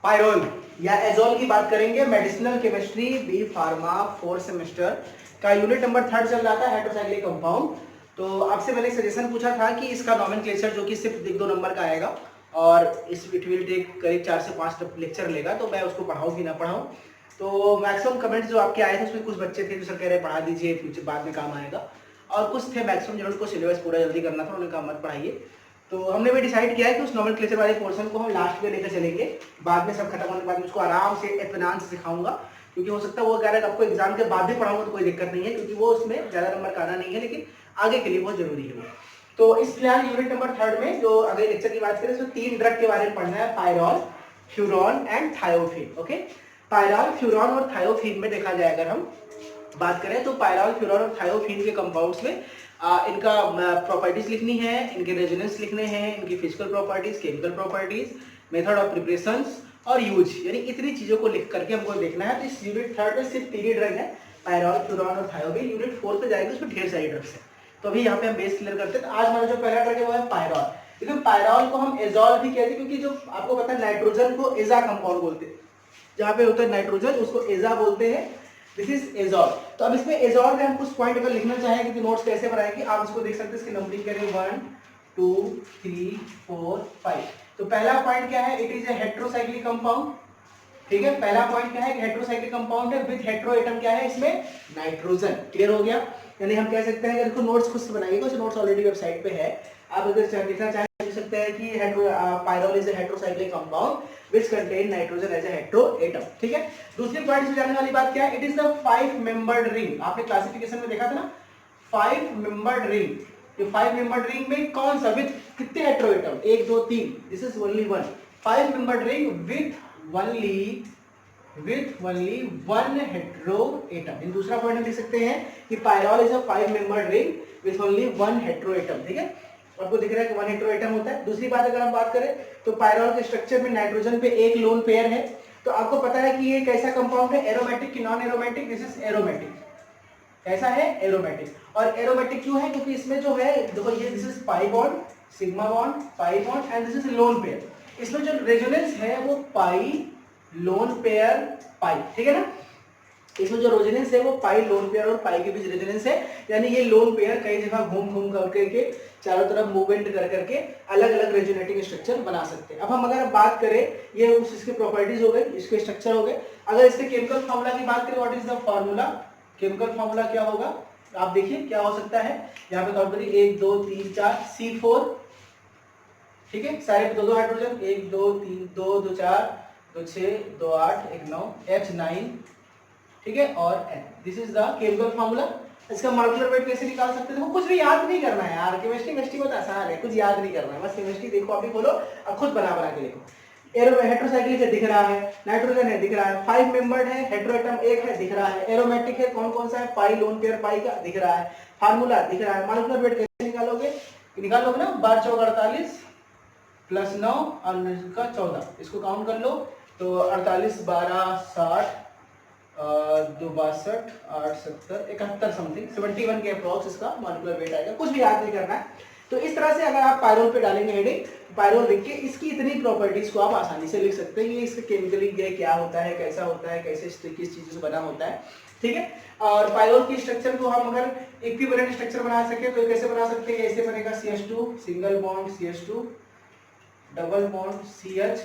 Pyrrole या azole की बात करेंगे। Medicinal chemistry B pharma 4th semester का यूनिट नंबर 3 चल रहा था, हेट्रोसाइक्लिक कंपाउंड। तो आपसे मैंने सजेशन पूछा था कि इसका नॉमेनक्लेचर जो कि सिर्फ 1-2 नंबर का आएगा और इस इट विल टेक करीब 4 से 5 लेक्चर लेगा, तो मैं उसको पढ़ाऊँ कि ना पढ़ाऊँ। तो मैक्सिमम कमेंट्स जो आपके आए थे उसमें कुछ बच्चे थे जो सर कह रहे पढ़ा दीजिए, फ्यूचर बाद में काम आएगा, और कुछ थे मैक्सिमम जिनको सिलेबस पूरा जल्दी करना था, उन्होंने कहा मत पढ़ाइए। तो हमने भी डिसाइड किया है कि उस नॉमेनक्लेचर वाले पोर्शन को हम लास्ट में लेकर चलेंगे, बाद में सब खत्म होने के बाद उसको आराम से इत्मीनान से सिखाऊंगा, क्योंकि हो सकता है वो कह रहा है आपको एग्जाम के बाद भी पढ़ाऊंगा तो कोई दिक्कत नहीं है, क्योंकि वो उसमें ज़्यादा नंबर का आना नहीं है, लेकिन आगे के लिए बहुत जरूरी है वो। तो इस फिलहाल यूनिट नंबर 3 में जो अगले लेक्चर की बात करें तो 3 ड्रग के बारे में पढ़ना है, pyrrole, furan and thiophene. Okay, pyrrole, furan और थायोफिन में देखा जाए अगर हम बात करें तो पायरॉल, फ्यूरॉन और थायोफिन के कंपाउंड्स में इनका प्रॉपर्टीज लिखनी है, इनके रेजोनेंस लिखने हैं, इनकी physical properties, chemical properties, method of preparations और यूज, यानी इतनी चीजों को लिख करके हमको देखना है। तो इस यूनिट 3 में सिर्फ 3 ही ड्रग है, पायरॉल, फ्यूरॉन और थायोफिन। यूनिट 4 पे जाएंगे उसमें ढेर सारी ड्रग्स है, तो अभी यहाँ पे हम बेस क्लियर करते हैं। तो आज हमारा जो पहला ड्रग है वो है पायरॉल। लेकिन पायरॉल को हम एजोल भी कहते हैं, क्योंकि जो आपको पता है नाइट्रोजन को एजा कंपाउंड बोलते हैं, जहाँ पे होता है नाइट्रोजन उसको एजा बोलते हैं। This is azole. तो अब इसमें एजोल में हम कुछ पॉइंट अगर लिखना चाहेंगे तो नोट्स कैसे बनाएंगे आप इसको देख सकते हैं, इसकी नंबरिंग करें 1 2 3 4 5। तो पहला पॉइंट क्या है, it is a heterocyclic compound. ठीक है, पहला पॉइंट क्या है, हेट्रोसाइक्लिक कंपाउंड है विद हेट्रो एटम क्या है इसमें, नाइट्रोजन। क्लियर हो गया, यानी हम कह सकते हैं, देखो नोट्स खुद से बनाइएगा, कुछ नोट्स ऑलरेडी वेबसाइट पे है, आप अगर लिखना चाहें लिख सकते हैं कि pyrrole is a heterocyclic compound which contain nitrogen as a heteroatom। ठीक है, दूसरी पॉइंट से जानने वाली बात क्या है, it is the 5 membered ring। आपने क्लासिफिकेशन में देखा था ना 5 membered ring। ये 5 membered ring में कौन सा विद कितने heteroatom, 1 2 3, this is only 1 5 membered ring with only one heteroatom। इन दूसरा पॉइंट हम लिख सकते हैं कि pyrrole is a 5 membered ring with only one heteroatom। ठीक है, आपको दिख रहा है कि 1 हेटेरोएटम होता है। दूसरी बात अगर हम बात करें तो पायरॉल के स्ट्रक्चर में नाइट्रोजन पे एक लोन पेयर है। तो आपको पता है कि ये कैसा कंपाउंड है, एरोमेटिक कि non aromatic, this is aromatic. कैसा है, एरोमेटिक। और एरोमेटिक क्यों है, क्योंकि इसमें जो है देखो ये this is pi bond, sigma bond, pi bond and this is lone pair. इसमें जो रेजोनेंस है वो पाई लोन पेयर पाई। ठीक है ना, इसमें जो रेजोनेंस है वो पाई लोन पेयर और पाई के बीच रेजोनेंस है, यानी ये लोन पेयर कई जगह घूम घूम करके चारों तरफ मूवमेंट कर करके अलग अलग रेजोनेटिंग स्ट्रक्चर बना सकते हैं। अब हम अगर बात करें, ये उस इसके प्रॉपर्टीज हो गए, इसके स्ट्रक्चर हो गए। अगर इसके केमिकल फार्मूला की बात करें, what is the formula, chemical formula क्या होगा, आप देखिए क्या हो सकता है। यहाँ पे काउंट करिए 1 2 3 4 C4। ठीक है, सारे पे 2 हाइड्रोजन, 1 2 3 2 2 4 2 6 2 8 1 9 H9। ठीक है, और this is the chemical formula. इसका मॉलिक्यूलर वेट कैसे निकाल सकते हैं, देखो कुछ भी याद नहीं करना है यार, केमिस्ट्री बहुत आसान है, कुछ याद नहीं करना है, बस केमिस्ट्री देखो अभी खोलो और खुद बना के लिखो। हेट्रोसाइक्लिक है दिख रहा है, नाइट्रोजन है दिख रहा है, 5 मेंबर्ड है, हेटेरोएटम 1 है दिख रहा है, एरोमेटिक है कौन कौन सा है, पाई लोन पेयर पाई का दिख रहा है, फार्मूला दिख रहा है। मॉलिक्यूलर वेट कैसे निकालोगे ना, 12 चौक 48 प्लस 9 और इसका 14, इसको काउंट कर लो तो 48 12 60 2 62 8 70 71 समथिंग 71 के अप्रॉक्स इसका मॉलिक्यूलर वेट आएगा। कुछ भी याद नहीं करना है। तो इस तरह से अगर आप पायरोल पे डालेंगे हेडिंग, पायरोल लिख के इसकी इतनी प्रॉपर्टीज को आप आसानी से लिख सकते हैं। ये इसका केमिकली क्या होता है, कैसा होता है, कैसे किस चीज़ से बना होता है। ठीक है, और पायरोल की स्ट्रक्चर को हम अगर इक्विवेलेंट स्ट्रक्चर बना सके तो कैसे बना सकते हैं, ऐसे बनेगा CH2 single bond CH2 double bond CH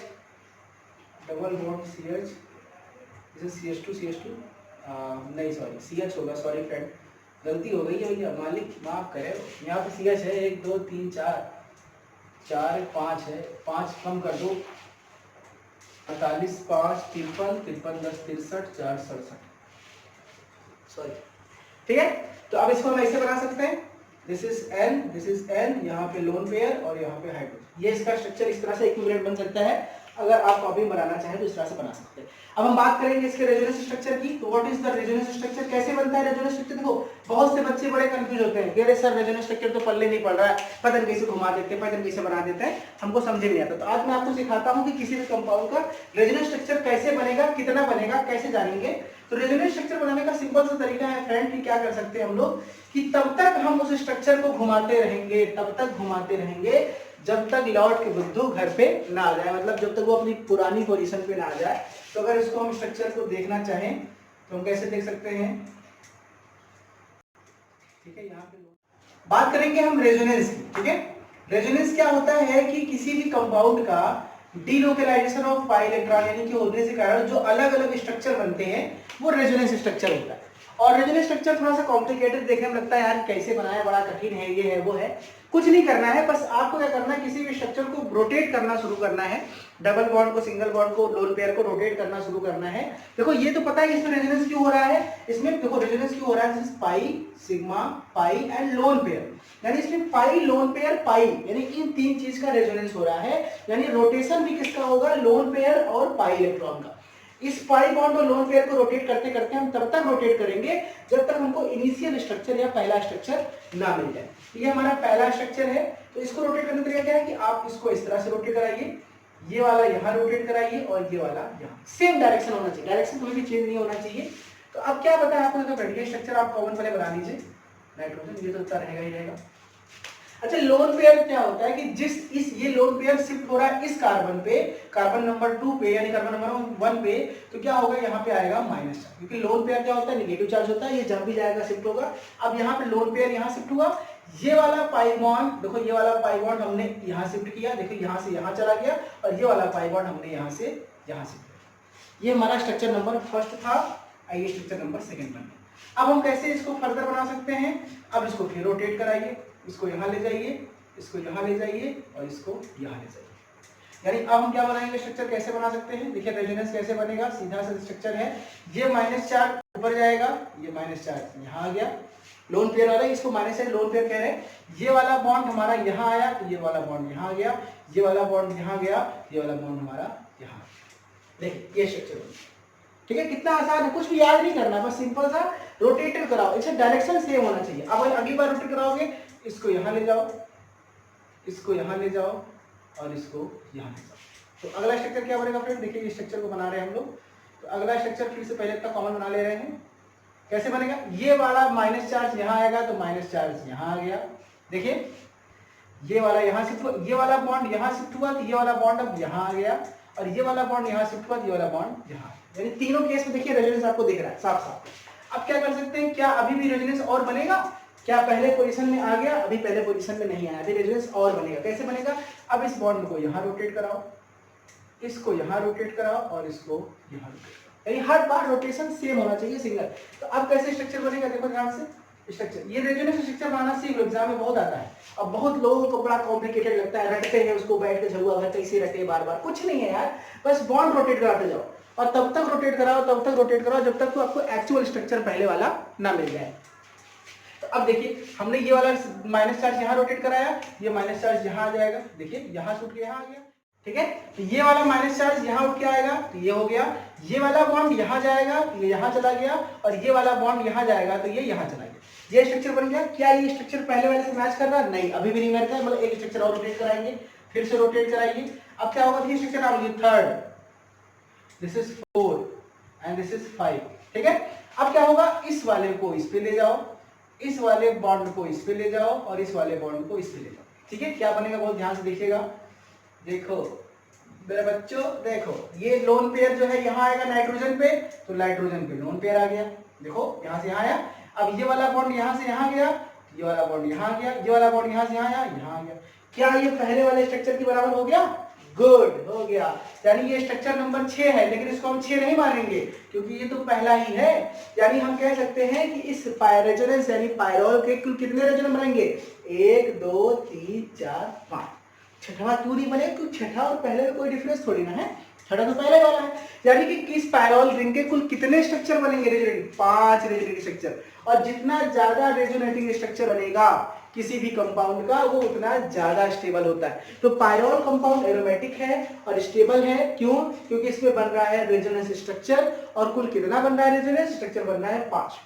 double bond CH, CH2 नहीं सॉरी CH होगा, सॉरी फ्रेंड गलती हो गई है भैया, मालिक माफ करे। यहाँ पे CH है 1 2 3 4 5 है, 5 कम कर दो, 48 5 53 53 10 63 4 67 सॉरी। ठीक है, तो अब इसको हम ऐसे बना सकते हैं, दिस इज N, यहाँ पे लोन पेयर और यहाँ पे हाइड्रोजन। ये इसका स्ट्रक्चर इस तरह से इक्विवेलेंट बन सकता है। अगर आप कॉपी बनाना चाहें तो इस तरह से बना सकते हैं। अब हम बात करेंगे इसके रेजोनेंस स्ट्रक्चर की। तो what is the resonance structure, कैसे बनता है रेजोनेंस स्ट्रक्चर। देखो बहुत से बच्चे बड़े कंफ्यूज होते हैं, अरे सर रेजोनेंस स्ट्रक्चर तो पल्ले नहीं पड़ रहा है, पता नहीं कैसे घुमा देते हैं, पता नहीं कैसे बना देते हैं, हमको समझ नहीं आता। तो आज मैं आपको सिखाता हूँ कि किसी भी कंपाउंड का रेजोनेंस स्ट्रक्चर कैसे बनेगा, कितना बनेगा, कैसे जानेंगे। तो रेजोनेंस स्ट्रक्चर बनाने का सिंपल सा तरीका है फ्रेंड कि क्या कर सकते हैं हम लोग कि तब तक हम उस स्ट्रक्चर को घुमाते रहेंगे, तब तक घुमाते रहेंगे जब तक लौट के बुद्धू घर पे ना आ जाए, मतलब जब तक वो अपनी पुरानी पोजीशन पे ना आ जाए। तो अगर इसको हम स्ट्रक्चर को देखना चाहें तो हम कैसे देख सकते हैं, ठीक है। यहाँ पे बात करेंगे हम रेजोनेंस की, ठीक है। रेजोनेंस क्या होता है कि किसी भी कंपाउंड का डीलोकलाइजेशन ऑफ पाई इलेक्ट्रॉन यानी कि होने से कारण जो अलग अलग स्ट्रक्चर बनते हैं वो रेजोनेंस स्ट्रक्चर होता है। और रेजोनेंस स्ट्रक्चर थोड़ा सा कॉम्प्लिकेटेड देखने में लगता है, यार कैसे बनाया, बड़ा कठिन है, ये है वो है। कुछ नहीं करना है, बस आपको क्या करना है, किसी भी स्ट्रक्चर को रोटेट करना शुरू करना है, डबल बॉन्ड को, सिंगल बॉन्ड को, लोन पेयर को रोटेट करना शुरू करना है। देखो ये तो पता है इसमें रेजोनेंस क्यों हो रहा है, इसमें देखो रेजोनेंस क्यों हो रहा है, pi, sigma, pi and lone pair, यानी इसमें पाई, लोन पेयर, पाई, यानी इन तीन चीज का रेजोनेंस हो रहा है। यानी रोटेशन भी किसका होगा, लोन पेयर और पाई इलेक्ट्रॉन का। इस पाई बॉन्ड और लोन पेयर को रोटेट करते करते हम तब तक रोटेट करेंगे जब तक हमको इनिशियल स्ट्रक्चर या पहला स्ट्रक्चर ना मिल जाए। ये हमारा पहला स्ट्रक्चर है, तो इसको रोटेट करने का तरीका क्या है कि आप इसको इस तरह से रोटेट कराइए, ये वाला यहाँ रोटेट कराइए और ये वाला यहाँ, सेम डायरेक्शन होना चाहिए, डायरेक्शन कोई भी चेंज नहीं होना चाहिए। तो अब क्या पता है आपको, तो बढ़िया स्ट्रक्चर आप कॉमन पहले बना लीजिए, नाइट्रोजन, ये तो उतना रहेगा ही रहेगा। अच्छा, लोन पेयर क्या होता है कि ये लोन पेयर शिफ्ट हो रहा है इस कार्बन पे, कार्बन नंबर 2 पे यानी कार्बन नंबर 1 पे, तो क्या होगा, यहाँ पे आएगा माइनस चार्ज, क्योंकि लोन पेयर क्या होता है, नेगेटिव चार्ज होता है, ये जब भी जाएगा शिफ्ट होगा। अब यहाँ पे लोन पेयर यहाँ शिफ्ट हुआ, ये वाला पाई बॉन्ड, देखो ये वाला पाई बॉन्ड हमने यहाँ शिफ्ट किया, देखो यहाँ से यहाँ चला गया, और ये वाला पाई बॉन्ड हमने यहाँ से यहाँ शिफ्ट किया। ये हमारा स्ट्रक्चर नंबर फर्स्ट था, ये स्ट्रक्चर नंबर सेकंड बन गया। अब हम कैसे इसको फर्दर बना सकते हैं, अब इसको फिर रोटेट कराइए, इसको यहाँ ले जाइए, इसको यहाँ ले जाइए और इसको यहाँ ले जाइए। यानी अब हम क्या बनाएंगे, स्ट्रक्चर कैसे बना सकते हैं, देखिए रेजोनेंस कैसे बनेगा, सीधा सा स्ट्रक्चर है, ये माइनस चार्ज ऊपर जाएगा, ये माइनस चार्ज यहाँ आ गया, लोन पेयर वाला, इसको माइनस चार्ज लोन पेयर कह रहे हैं। ये वाला बॉन्ड हमारा यहाँ आया, तो ये वाला बॉन्ड यहाँ आ गया, ये वाला बॉन्ड यहाँ गया, ये वाला बॉन्ड हमारा यहाँ। देखिए ये स्ट्रक्चर, ठीक है, कितना आसान है, कुछ भी याद नहीं करना, बस सिंपल सा रोटेट कराओ, इससे डायरेक्शन सेम होना चाहिए। अब अगली बार रोटेट कराओगे, इसको यहाँ ले जाओ, इसको यहाँ ले जाओ और इसको यहाँ ले जाओ, तो अगला स्ट्रक्चर क्या बनेगा फ्रेंड, देखिए इस स्ट्रक्चर को बना रहे हैं हम लोग। तो अगला स्ट्रक्चर फिर से पहले तक कॉमन बना ले रहे हैं, कैसे बनेगा, ये वाला माइनस चार्ज यहाँ आएगा तो माइनस चार्ज यहाँ आ गया, देखिए ये वाला यहाँ शिफ्ट हुआ, ये वाला बॉन्ड यहाँ शिफ्ट हुआ, तो ये वाला बॉन्ड अब यहाँ आ गया, और ये वाला बॉन्ड यहाँ शिफ्ट हुआ, ये वाला बॉन्ड यहाँ, यानी तीनों केस में देखिए रेजोनेंस आपको दिख रहा है साफ साफ। अब क्या कर सकते हैं, क्या अभी भी रेजोनेंस और बनेगा, क्या पहले पोजीशन में आ गया, अभी पहले पोजीशन में नहीं आया, अभी रेजोनेंस और बनेगा, कैसे बनेगा, अब इस बॉन्ड को यहाँ रोटेट कराओ, इसको यहाँ रोटेट कराओ और इसको यहाँ रोटेट कराओ, यानी हर बार रोटेशन सेम होना चाहिए सिंगल। तो अब कैसे स्ट्रक्चर बनेगा, देखो ध्यान से, स्ट्रक्चर ये रेजोनेंस स्ट्रक्चर बनाना सीख लो, एग्जाम में बहुत आता है। अब बहुत लोगों को बड़ा कॉम्प्लिकेटेड लगता है, रटते हैं उसको बैठ के झगुआ भर, कैसे रटे बार बार, कुछ नहीं है यार, बस बॉन्ड रोटेट कराते जाओ और तब तक रोटेट कराओ, तब तक रोटेट कराओ जब तक तो आपको एक्चुअल स्ट्रक्चर पहले वाला ना मिल जाए। तो अब देखिए हमने ये वाला माइनस चार्ज यहाँ रोटेट कराया, ये माइनस चार्ज यहाँ आ जाएगा, देखिए यहाँ से उठ के यहाँ आ गया, ठीक है। तो ये वाला माइनस चार्ज यहाँ उठ के आएगा, तो ये हो गया, ये वाला बॉन्ड यहाँ जाएगा, ये यहाँ चला गया, और ये वाला बॉन्ड यहाँ जाएगा तो ये यहाँ चला गया, ये स्ट्रक्चर बन गया। क्या ये स्ट्रक्चर पहले वाले से मैच कर रहा है, नहीं, अभी भी नहीं मैच कर, मतलब एक स्ट्रक्चर और रोटेट कराएंगे, फिर से रोटेट कराइए। अब क्या होगा, ये स्ट्रक्चर आ गया third, this is 4 and this is 5, ठीक है। अब क्या होगा, इस वाले को इस पे ले जाओ, इस वाले बॉन्ड को इस पे ले जाओ और इस वाले बॉन्ड को इस पे ले जाओ, ठीक है। क्या बनेगा बहुत ध्यान से देखिएगा, देखो मेरे बच्चों, देखो ये लोन पेयर जो है यहाँ आएगा नाइट्रोजन पे, तो नाइट्रोजन पे लोन पेयर आ गया, देखो यहाँ से यहाँ आया। अब ये वाला बॉन्ड यहाँ से यहाँ गया, ये वाला बॉन्ड यहाँ गया, ये वाला बॉन्ड यहाँ से यहाँ आया, यहाँ आ गया। क्या ये पहले वाले स्ट्रक्चर के बराबर हो गया, गुड हो गया, यानी ये स्ट्रक्चर नंबर 6 है, लेकिन इसको हम 6 नहीं मानेंगे क्योंकि ये तो पहला ही है। यानी हम कह सकते हैं कि इस रेजोनेंस यानी पायरोल के कुल कितने रेजोनेंस बनेंगे, 1 2 3 4 5, छठा क्यों नहीं बने, क्योंकि छठा और पहले में कोई डिफरेंस थोड़ी ना है, छठा तो पहले वाला है। यानी कि किस पायरोल रिंग के कुल कितने स्ट्रक्चर बनेंगे, रेजोनेटिंग 5 रेजोनेटिंग स्ट्रक्चर, और जितना ज्यादा रेजोनेटिंग स्ट्रक्चर बनेगा किसी भी कंपाउंड का वो उतना ज्यादा स्टेबल होता है। तो पायरोल कंपाउंड एरोमेटिक है और स्टेबल है, क्यों, क्योंकि इसमें बन रहा है रेजोनेंस स्ट्रक्चर, और कुल कितना बन रहा है रेजोनेंस स्ट्रक्चर, बन रहा है 5।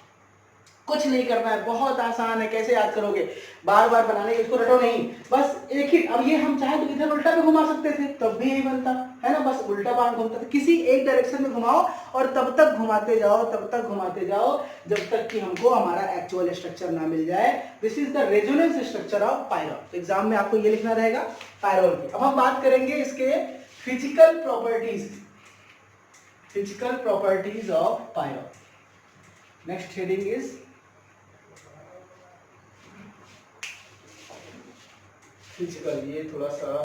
कुछ नहीं करना है, बहुत आसान है, कैसे याद करोगे, बार बार बनाने, इसको रटो नहीं, बस एक ही। अब ये हम चाहे तो इधर उल्टा भी घुमा सकते थे तब भी यही बनता, है ना, बस उल्टा बाण घूमता है। किसी एक डायरेक्शन में घुमाओ और तब तक घुमाते जाओ, तब तक घुमाते जाओ जब तक कि हमको हमारा एक्चुअल स्ट्रक्चर ना मिल जाए। This is the resonance structure of pyrrole. तो एग्जाम में आपको ये लिखना रहेगा पायरॉल की। अब हम बात करेंगे इसके physical properties, physical properties of pyrrole. Next heading is physical, ये थोड़ा सा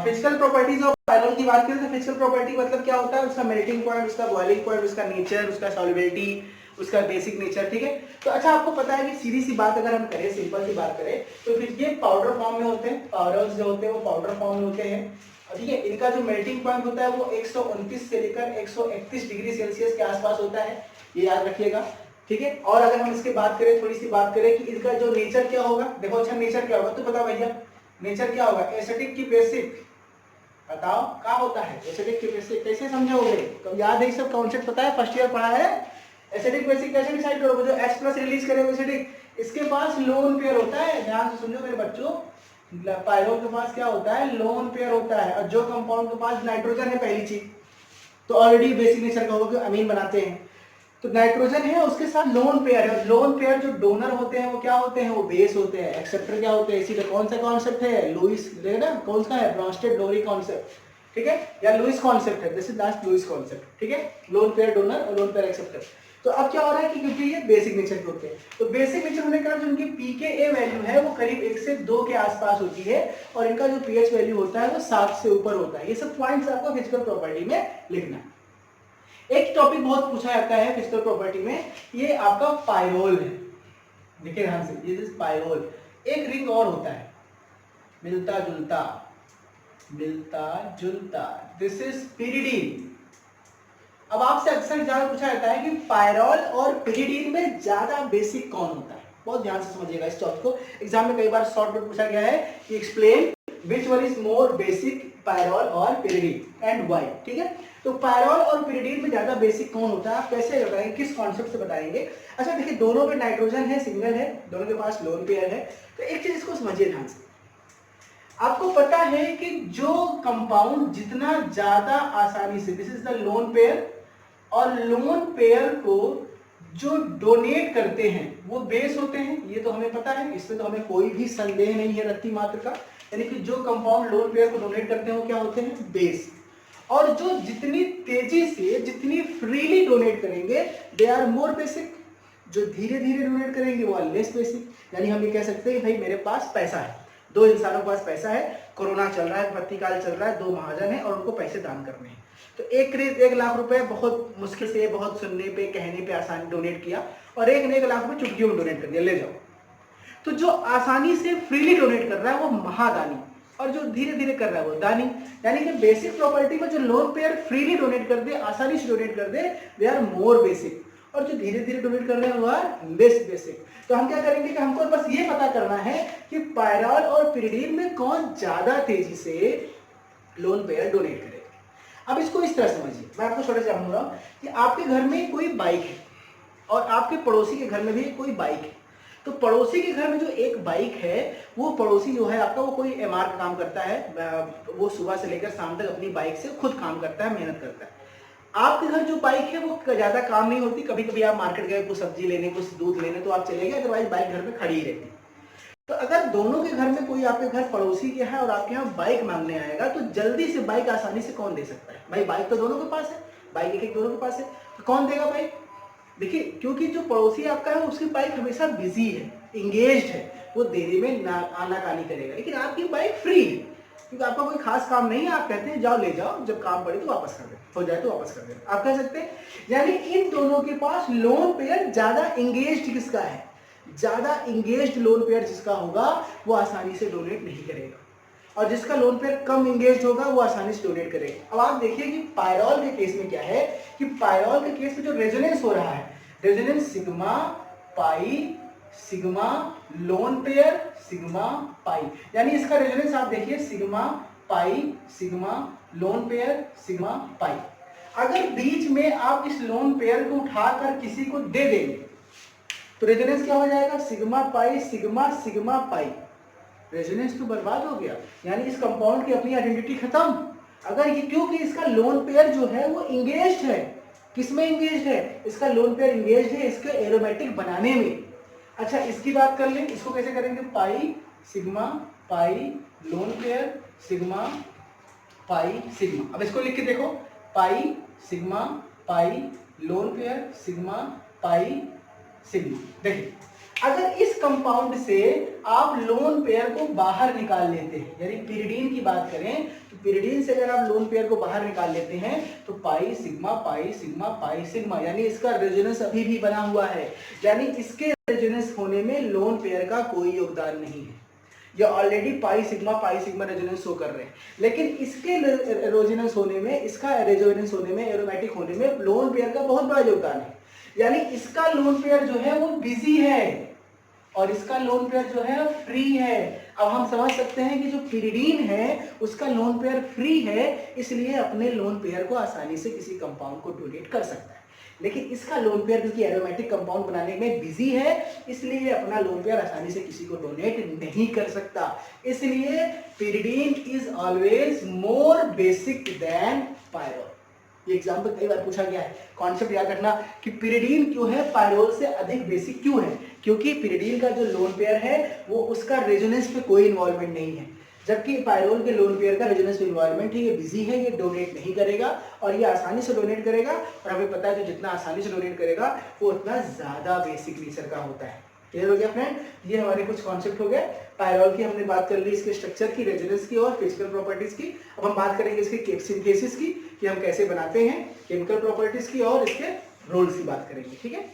फिजिकल प्रॉपर्टीज ऑफ पायरॉल की बात करें तो फिजिकल प्रॉपर्टी मतलब क्या होता है, उसका मेल्टिंग पॉइंट, उसका बॉइलिंग पॉइंट, उसका नेचर, उसका सॉल्युबिलिटी, उसका बेसिक नेचर, ठीक है। तो अच्छा आपको पता है कि सीधी सी बात अगर हम करें, सिंपल सी बात करें तो फिर ये पाउडर फॉर्म में होते हैं, पायरॉल्स जो होते हैं वो पाउडर फॉर्म में होते हैं, ठीक है। इनका जो मेल्टिंग पॉइंट होता है वो 129 से लेकर 131 डिग्री सेल्सियस के आसपास होता है, ये याद रखिएगा, ठीक है। और अगर हम इसकी बात करें, थोड़ी सी बात करें कि इसका जो नेचर क्या होगा, देखो अच्छा नेचर क्या होगा तो बताओ भैया, नेचर क्या होगा, एसिडिक की बेसिक, बताओ क्या होता है एसिडिक की बेसिक, कैसे समझोगे, कब याद है सब कॉन्सेप्ट पता है, फर्स्ट ईयर पढ़ा है। एसिडिक बेसिक कैसे डिसाइड करोगे, जो H+ रिलीज करेगा एसिडिक, इसके पास लोन पेयर होता है, ध्यान से समझो मेरे बच्चों, पायरॉल के पास क्या होता है, लोन पेयर होता है, और जो कंपाउंड के पास नाइट्रोजन है पहली चीज, तो ऑलरेडी बेसिक नेचर का होगा, अमीन बनाते हैं, तो नाइट्रोजन है उसके साथ लोन पेयर है, लोन पेयर जो डोनर होते हैं वो क्या होते हैं, वो बेस होते हैं, एक्सेप्टर क्या होते हैं, इसी कौन सा कॉन्सेप्ट है, लुईस, ना कौन सा है, ब्रॉन्स्टेड-लोरी कॉन्सेप्ट, ठीक है, या लुईस कॉन्सेप्ट है, this is last Lewis concept, ठीक है, लोन पेयर डोनर और लोन पेयर एक्सेप्टर। तो अब क्या हो रहा है कि क्योंकि ये बेसिक नेचर के होते हैं, तो बेसिक नेचर होने के कारण जो उनकी pKa वैल्यू है वो करीब 1 से 2 के आसपास होती है, और इनका जो pH वैल्यू होता है वो 7 से ऊपर होता है। ये सब पॉइंट्स आपको फिजिकल प्रॉपर्टी में लिखना है। एक टॉपिक बहुत पूछा जाता है फिजिकल प्रॉपर्टी में, ये आपका पायरोल है, देखिए ध्यान से, ये पायरोल, एक रिंग और होता है मिलता जुलता, मिलता जुलता, दिस इज पिरिडीन। अब आपसे अक्सर ज्यादा पूछा जाता है कि पायरोल और पिरिडीन में ज्यादा बेसिक कौन होता है, बहुत ध्यान से समझिएगा इस टॉपिक को, एग्जाम में कई बार शॉर्ट में पूछा गया है कि explain which one is more basic, pyrrole और पिरिडीन एंड व्हाई, ठीक है। तो पायरोल और पिरिडीन में ज्यादा बेसिक कौन होता है, आप कैसे बताएंगे, किस कॉन्सेप्ट से बताएंगे। अच्छा देखिए, दोनों पे नाइट्रोजन है, सिंगल है, दोनों के पास लोन पेयर है, तो एक चीज इसको समझिए ध्यान से, आपको पता है कि जो कंपाउंड जितना ज्यादा आसानी से, this is the lone pair, और लोन पेयर को जो डोनेट करते हैं वो बेस होते हैं, ये तो हमें पता है, इसमें तो हमें कोई भी संदेह नहीं है रत्ती मात्र का, यानी कि जो कंपाउंड लोन पेयर को डोनेट करते हैं वो क्या होते हैं, बेस। और जो जितनी तेजी से, जितनी फ्रीली डोनेट करेंगे दे आर मोर बेसिक, जो धीरे धीरे डोनेट करेंगे वो आर लेस बेसिक। यानी हम ये कह सकते हैं भाई मेरे पास पैसा है, दो इंसानों के पास पैसा है, कोरोना चल रहा है, विपत्ति काल चल रहा है, दो महाजन है और उनको पैसे दान करने हैं, तो 1 लाख रुपए बहुत मुश्किल से, बहुत सुनने पे, कहने पे आसानी डोनेट किया, और एक ने 1 लाख रुपए चुटकियों में डोनेट कर दिया, ले जाओ। तो जो आसानी से फ्रीली डोनेट कर रहा है वो महादानी, और जो धीरे धीरे कर रहा है वो दानी। यानी कि बेसिक प्रॉपर्टी में जो लोन पेयर फ्रीली डोनेट कर दे, आसानी से डोनेट कर दे, दे आर मोर बेसिक, और जो धीरे धीरे डोनेट कर रहे हैं वो आर लेस बेसिक। तो हम क्या करेंगे कि हमको बस ये पता करना है कि पायरोल और पिरिडीन में कौन ज्यादा तेजी से लोन पेयर डोनेट करेगा। अब इसको इस तरह समझिए, मैं आपको छोटे से समझाऊंगा कि आपके घर में कोई बाइक है और आपके पड़ोसी के घर में भी कोई बाइक है, तो पड़ोसी के घर में जो एक बाइक है, वो पड़ोसी जो है आपका, वो कोई एमआर का काम करता है, वो सुबह से लेकर शाम तक अपनी बाइक से खुद काम करता है, मेहनत करता है। आपके घर जो बाइक है वो ज्यादा काम नहीं होती, कभी कभी आप मार्केट गए कुछ सब्जी लेने, कुछ दूध लेने, तो आप चले गए, अदरवाइज बाइक घर में खड़ी ही रहती। तो अगर दोनों के घर में कोई आपके घर पड़ोसी के है और आपके यहाँ बाइक मांगने आएगा, तो जल्दी से बाइक आसानी से कौन दे सकता है, भाई बाइक तो दोनों के पास है, बाइक एक एक दोनों के पास है, तो कौन देगा बाइक। देखिए, क्योंकि जो पड़ोसी आपका है उसकी बाइक हमेशा बिजी है, इंगेज्ड है, वो देरी में आनाकानी करेगा, लेकिन आपकी बाइक फ्री है, क्योंकि आपका कोई खास काम नहीं है, आप कहते हैं जाओ ले जाओ, जब काम पड़े तो वापस कर दे, हो जाए तो वापस कर दे, आप कह सकते हैं। यानी इन दोनों के पास लोन पेयर ज्यादा इंगेज्ड किसका है, ज्यादा इंगेज्ड लोन पेयर जिसका होगा वो आसानी से डोनेट नहीं करेगा, और जिसका लोन पेयर कम इंगेज्ड होगा वो आसानी से डोनेट करेगा। अब आप देखिए कि पायरोल के केस में क्या है, कि पायरोल के केस में जो रेजोनेंस हो रहा है, resonance sigma pi, sigma lone pair, sigma pi, यानी इसका रेजोनेंस आप देखिए sigma pi, sigma lone pair, sigma pi. अगर बीच में आप इस लोन पेयर को उठाकर किसी को दे देंगे तो रेजोनेंस क्या हो जाएगा, sigma pi, sigma, sigma pi, resonance तो बर्बाद हो गया, यानी इस कंपाउंड की अपनी आइडेंटिटी खत्म। अगर ये, क्योंकि इसका लोन पेयर जो है वो इंगेज्ड है, किसमें इंगेज्ड है, इसका लोन पेयर इंगेज्ड है इसके एरोमेटिक बनाने में। अच्छा इसकी बात कर लें, इसको कैसे करेंगे, पाई सिग्मा पाई lone pair sigma pi sigma. अब इसको लिख के देखो, पाई सिग्मा पाई lone pair sigma pi sigma. देखिए अगर इस कंपाउंड से आप लोन पेयर को बाहर निकाल लेते हैं, यानी पिरिडीन की बात करें तो पिरिडीन से अगर आप लोन पेयर को बाहर निकाल लेते हैं तो पाई सिग्मा पाई सिग्मा पाई सिग्मा, यानी इसका रेजोनेंस अभी भी बना हुआ है, यानी इसके रेजोनेंस होने में लोन पेयर का कोई योगदान नहीं है। ये already pi sigma resonance show कर रहे हैं, लेकिन इसके रेजोनेंस होने में, इसका रेजोनेंस होने में, एरोमेटिक होने में लोन पेयर का बहुत बड़ा योगदान है। यानी इसका लोन पेयर जो है वो बिजी है और इसका लोन पेयर जो है फ्री है। अब हम समझ सकते हैं कि जो पिरिडीन है उसका लोन पेयर फ्री है, इसलिए अपने लोन पेयर को आसानी से किसी कंपाउंड को डोनेट कर सकता है। लेकिन इसका लोन पेयर क्योंकि एरोमेटिक कंपाउंड बनाने में बिजी है, इसलिए अपना लोन पेयर आसानी से किसी को डोनेट नहीं कर सकता। इसलिए pyridine is always more basic than pyrrole. ये एग्जाम्पल कई बार पूछा गया है, कॉन्सेप्ट याद रखना कि पिरिडीन क्यों है पायरोल से अधिक बेसिक क्यों है, क्योंकि पिरिडीन का जो लोन पेयर है वो उसका रेजोनेंस पे कोई इन्वॉल्वमेंट नहीं है, जबकि पायरोल के लोन पेयर का रेजोनेंस इन्वॉल्वमेंट है, ये बिजी है, ये डोनेट नहीं करेगा और ये आसानी से डोनेट करेगा। और हमें पता है जो जितना आसानी से डोनेट करेगा वो उतना ज्यादा बेसिक नेचर का होता है। क्लियर हो गया फ्रेंड, ये हमारे कुछ कॉन्सेप्ट हो गए। पायरोल की हमने बात कर ली, इसके स्ट्रक्चर की, रेजोनेंस की और फिजिकल प्रॉपर्टीज की। अब हम बात करेंगे इसके सिंथेसिस की कि हम कैसे बनाते हैं, केमिकल प्रॉपर्टीज की और इसके रोल्स की बात करेंगे। ठीक है।